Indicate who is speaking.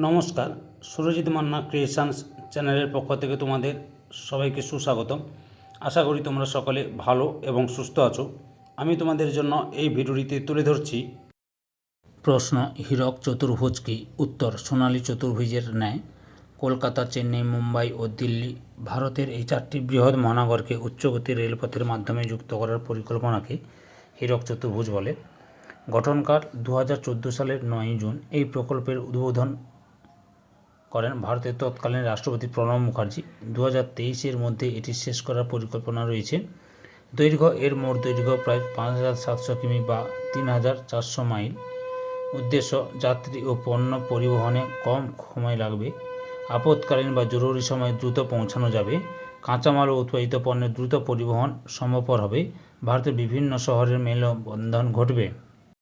Speaker 1: নমস্কার, সুরজিৎ মান্না ক্রিয়েশনস চ্যানেলের পক্ষ থেকে তোমাদের সবাইকে সুস্বাগতম। আশা করি তোমরা সকলে ভালো এবং সুস্থ আছো। আমি তোমাদের জন্য এই ভিডিওটিতে তুলে ধরছি প্রশ্ন, হীরক চতুর্ভুজ কি? উত্তর, সোনালী চতুর্ভুজের ন্যায়। কলকাতা, চেন্নাই, মুম্বাই ও দিল্লি ভারতের এই চারটি বৃহৎ মহানগরকে উচ্চগতির রেলপথের মাধ্যমে যুক্ত করার পরিকল্পনাকে হীরক চতুর্ভুজ বলে। গঠনকাল 2014 সালের 9 জুন। এই প্রকল্পের উদ্বোধন করেন ভারতের তৎকালীন রাষ্ট্রপতি প্রণব মুখার্জি। 2023-এর মধ্যে এটি শেষ করার পরিকল্পনা রয়েছে। দৈর্ঘ্য, এর মোট দৈর্ঘ্য প্রায় 5700 কিমি বা 3400 মাইল। উদ্দেশ্য, যাত্রী ও পণ্য পরিবহনে কম সময় লাগবে। আপৎকালীন বা জরুরি সময়ে দ্রুত পৌঁছানো যাবে। কাঁচামাল ও উৎপাদিত পণ্যের দ্রুত পরিবহন সম্ভবপর হবে। ভারতের বিভিন্ন শহরের মেলবন্ধন ঘটবে।